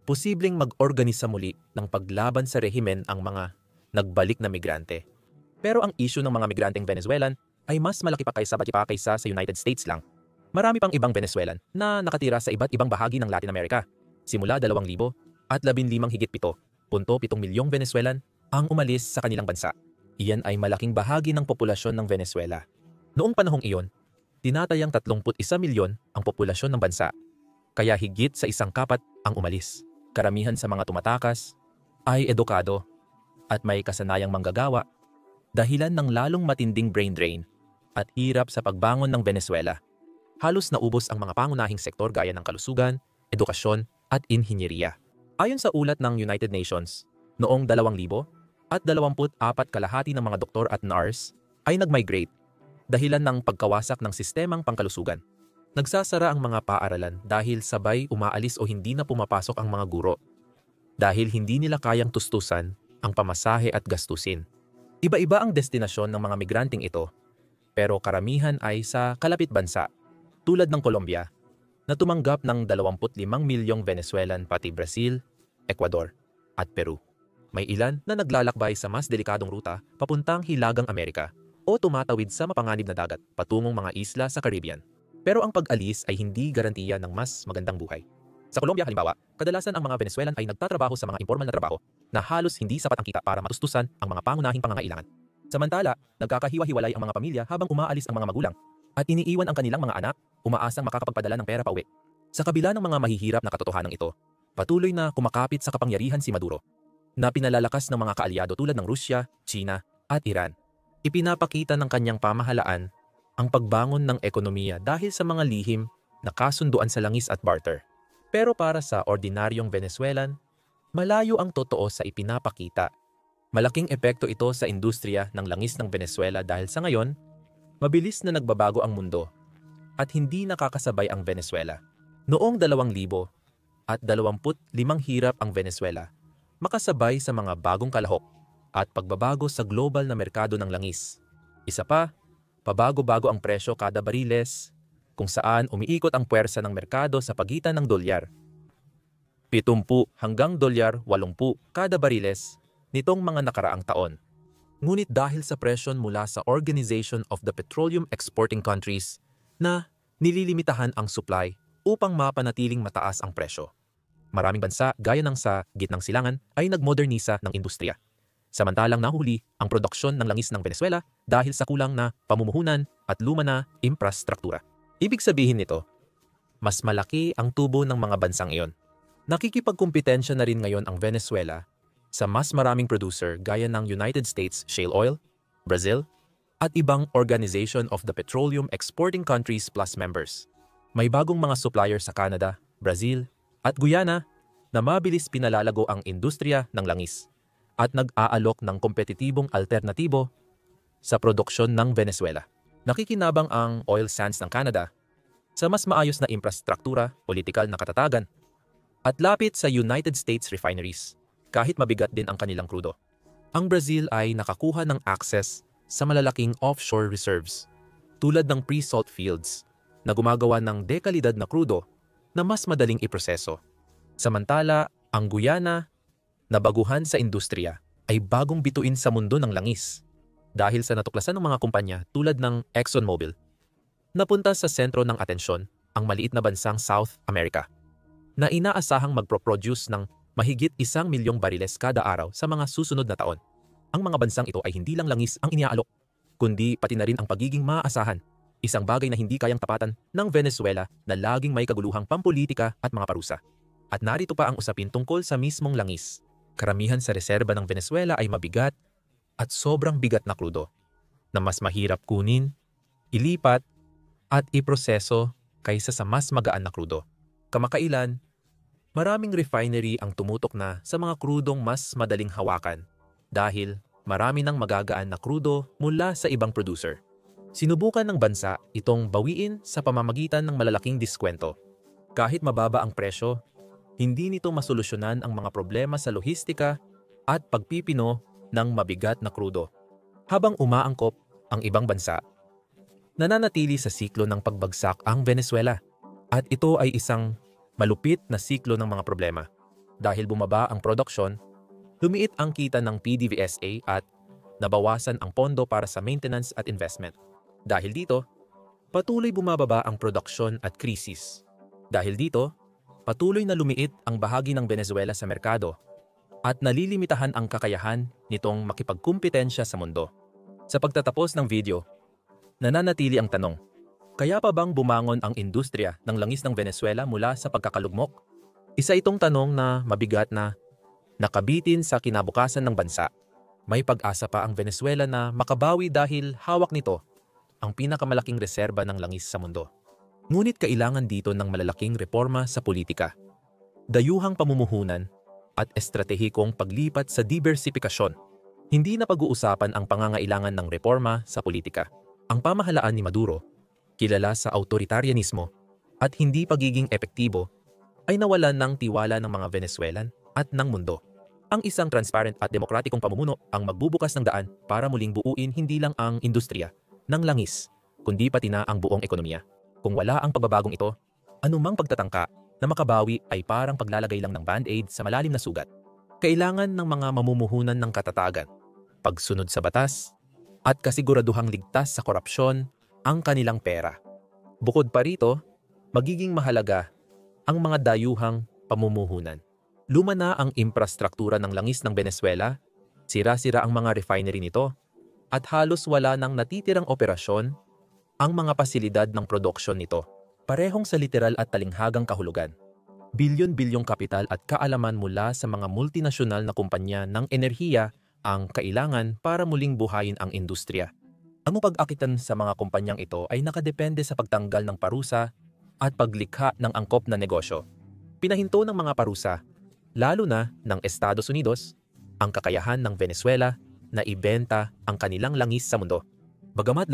Posibleng mag-organisa muli ng paglaban sa rehimen ang mga nagbalik na migrante. Pero ang issue ng mga migranteng Venezuelan ay mas malaki pa kaysa sa United States lang. Marami pang ibang Venezuelan na nakatira sa iba't ibang bahagi ng Latin America. Simula 2,000 at 15 higit 7.7 milyong Venezuelan ang umalis sa kanilang bansa. Iyan ay malaking bahagi ng populasyon ng Venezuela. Noong panahong iyon, tinatayang 31 milyon ang populasyon ng bansa. Kaya higit sa 1/4 ang umalis. Karamihan sa mga tumatakas ay edukado at may kasanayang manggagawa, dahilan ng lalong matinding brain drain at hirap sa pagbangon ng Venezuela. Halos naubos ang mga pangunahing sektor gaya ng kalusugan, edukasyon at inhinyeriya. Ayon sa ulat ng United Nations, noong 2000 at 24 kalahati ng mga doktor at nurse ay nag-migrate dahilan ng pagkawasak ng sistemang pangkalusugan. Nagsasara ang mga paaralan dahil sabay umaalis o hindi na pumapasok ang mga guro dahil hindi nila kayang tustusan ang pamasahe at gastusin. Iba-iba ang destinasyon ng mga migranteng ito, pero karamihan ay sa kalapit bansa, tulad ng Colombia, na tumanggap ng 25 milyong Venezuelan pati Brazil, Ecuador, at Peru. May ilan na naglalakbay sa mas delikadong ruta papuntang Hilagang Amerika o tumatawid sa mapanganib na dagat patungong mga isla sa Caribbean. Pero ang pag-alis ay hindi garantiya ng mas magandang buhay. Sa Colombia halimbawa, kadalasan ang mga Venezuelan ay nagtatrabaho sa mga informal na trabaho na halos hindi sapat ang kita para matustusan ang mga pangunahing pangangailangan. Samantala, nagkakahiwa-hiwalay ang mga pamilya habang umaalis ang mga magulang at iniiwan ang kanilang mga anak, umaasang makakapagpadala ng pera pauwi. Sa kabila ng mga mahihirap na katotohanan ito, patuloy na kumakapit sa kapangyarihan si Maduro, na pinalalakas ng mga kaalyado tulad ng Rusya, China at Iran. Ipinapakita ng kanyang pamahalaan ang pagbangon ng ekonomiya dahil sa mga lihim na kasunduan sa langis at barter. Pero para sa ordinaryong Venezuelan, malayo ang totoo sa ipinapakita. Malaking epekto ito sa industriya ng langis ng Venezuela dahil sa ngayon, mabilis na nagbabago ang mundo at hindi nakakasabay ang Venezuela. Noong 2000 at 25 hirap ang Venezuela makasabay sa mga bagong kalahok at pagbabago sa global na merkado ng langis. Isa pa, pabago-bago ang presyo kada bariles, kung saan umiikot ang puwersa ng merkado sa pagitan ng dolyar. 70 hanggang dolyar 80 kada bariles nitong mga nakaraang taon. Ngunit dahil sa presyon mula sa Organization of the Petroleum Exporting Countries na nililimitahan ang supply upang mapanatiling mataas ang presyo. Maraming bansa gaya ng sa gitnang silangan ay nagmodernisa ng industriya. Samantalang nahuli ang produksyon ng langis ng Venezuela dahil sa kulang na pamumuhunan at luma na infrastruktura. Ibig sabihin nito, mas malaki ang tubo ng mga bansang iyon. Nakikipagkumpetensya na rin ngayon ang Venezuela sa mas maraming producer gaya ng United States Shale Oil, Brazil, at ibang Organization of the Petroleum Exporting Countries Plus members. May bagong mga supplier sa Canada, Brazil, at Guyana na mabilis pinalalago ang industriya ng langis at nag-aalok ng kompetitibong alternatibo sa produksyon ng Venezuela. Nakikinabang ang oil sands ng Canada sa mas maayos na infrastruktura, politikal na katatagan, at lapit sa United States refineries, kahit mabigat din ang kanilang krudo. Ang Brazil ay nakakuha ng access sa malalaking offshore reserves tulad ng pre-salt fields na gumagawa ng dekalidad na krudo na mas madaling iproseso. Samantala, ang Guyana, na baguhan sa industriya, ay bagong bituin sa mundo ng langis dahil sa natuklasan ng mga kumpanya tulad ng ExxonMobil. Napunta sa sentro ng atensyon ang maliit na bansang South America na inaasahang magproproduce ng mahigit 1 milyong bariles kada araw sa mga susunod na taon. Ang mga bansang ito ay hindi lang langis ang iniaalok, kundi pati na rin ang pagiging maaasahan, isang bagay na hindi kayang tapatan ng Venezuela na laging may kaguluhang pampolitika at mga parusa. At narito pa ang usapin tungkol sa mismong langis. Karamihan sa reserba ng Venezuela ay mabigat at sobrang bigat na krudo na mas mahirap kunin, ilipat at iproseso kaysa sa mas magaan na krudo. Kamakailan, maraming refinery ang tumutok na sa mga krudong mas madaling hawakan dahil marami ng magagaan na krudo mula sa ibang producer. Sinubukan ng bansa itong bawiin sa pamamagitan ng malalaking diskwento. Kahit mababa ang presyo, hindi nito masolusyonan ang mga problema sa lohistika at pagpipino ng mabigat na krudo. Habang umaangkop ang ibang bansa, nananatili sa siklo ng pagbagsak ang Venezuela at ito ay isang malupit na siklo ng mga problema. Dahil bumaba ang produksyon, lumiit ang kita ng PDVSA at nabawasan ang pondo para sa maintenance at investment. Dahil dito, patuloy bumababa ang produksyon at krisis. Dahil dito, patuloy na lumiit ang bahagi ng Venezuela sa merkado at nalilimitahan ang kakayahan nitong makipagkumpetensya sa mundo. Sa pagtatapos ng video, nananatili ang tanong, kaya pa bang bumangon ang industriya ng langis ng Venezuela mula sa pagkakalugmok? Isa itong tanong na mabigat na nakabitin sa kinabukasan ng bansa. May pag-asa pa ang Venezuela na makabawi dahil hawak nito ang pinakamalaking reserba ng langis sa mundo. Ngunit kailangan dito ng malalaking reforma sa politika, dayuhang pamumuhunan at estratehikong paglipat sa diversifikasyon. Hindi na pag-uusapan ang pangangailangan ng reforma sa politika. Ang pamahalaan ni Maduro, kilala sa autoritarianismo at hindi pagiging epektibo, ay nawalan ng tiwala ng mga Venezuelan at ng mundo. Ang isang transparent at demokratikong pamumuno ang magbubukas ng daan para muling buuin hindi lang ang industriya ng langis, kundi pati na ang buong ekonomiya. Kung wala ang pagbabagong ito, anumang pagtatangka na makabawi ay parang paglalagay lang ng band-aid sa malalim na sugat. Kailangan ng mga mamumuhunan ng katatagan, pagsunod sa batas, at kasiguraduhang ligtas sa korupsyon ang kanilang pera. Bukod pa rito, magiging mahalaga ang mga dayuhang pamumuhunan. Luma na ang infrastruktura ng langis ng Venezuela, sira-sira ang mga refinery nito, at halos wala nang natitirang operasyon ang mga pasilidad ng produksyon nito. Parehong sa literal at talinghagang kahulugan. Bilyon-bilyong kapital at kaalaman mula sa mga multinasyonal na kumpanya ng enerhiya ang kailangan para muling buhayin ang industriya. Ang pag-akitan sa mga kumpanyang ito ay nakadepende sa pagtanggal ng parusa at paglikha ng angkop na negosyo. Pinahinto ng mga parusa, lalo na ng Estados Unidos, ang kakayahan ng Venezuela na ibenta ang kanilang langis sa mundo. Bagamat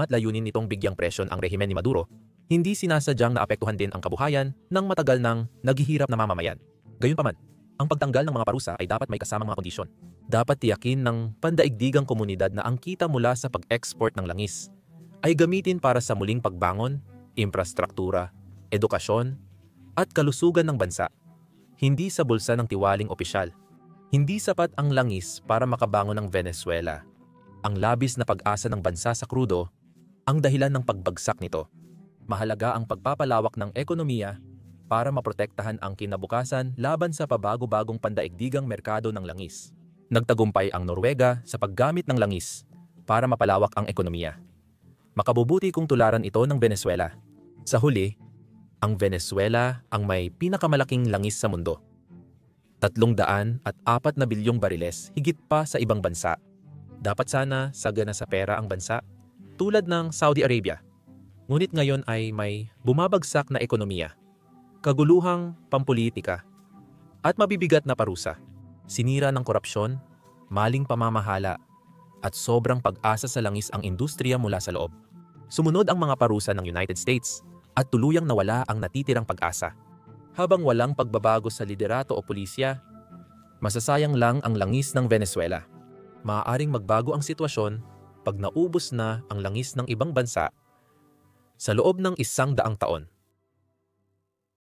layunin nitong bigyang presyon ang rehimen ni Maduro, hindi sinasadyang naapektuhan din ang kabuhayan ng matagal nang naghihirap na mamamayan. Gayunpaman, ang pagtanggal ng mga parusa ay dapat may kasamang mga kondisyon. Dapat tiyakin ng pandaigdigang komunidad na ang kita mula sa pag-export ng langis ay gamitin para sa muling pagbangon, infrastruktura, edukasyon, at kalusugan ng bansa, hindi sa bulsa ng tiwaling opisyal. Hindi sapat ang langis para makabangon ng Venezuela. Ang labis na pag-asa ng bansa sa krudo ang dahilan ng pagbagsak nito. Mahalaga ang pagpapalawak ng ekonomiya para maprotektahan ang kinabukasan laban sa pabago-bagong pandaigdigang merkado ng langis. Nagtagumpay ang Norwega sa paggamit ng langis para mapalawak ang ekonomiya. Makabubuti kung tularan ito ng Venezuela. Sa huli, ang Venezuela ang may pinakamalaking langis sa mundo. 304 na bilyong bariles, higit pa sa ibang bansa. Dapat sana sagana sa pera ang bansa, tulad ng Saudi Arabia. Ngunit ngayon ay may bumabagsak na ekonomiya, kaguluhang pampolitika, at mabibigat na parusa. Sinira ng korupsyon, maling pamamahala, at sobrang pag-asa sa langis ang industriya mula sa loob. Sumunod ang mga parusa ng United States at tuluyang nawala ang natitirang pag-asa. Habang walang pagbabago sa liderato o pulisya, masasayang lang ang langis ng Venezuela. Maaaring magbago ang sitwasyon pag naubos na ang langis ng ibang bansa sa loob ng 100 taon.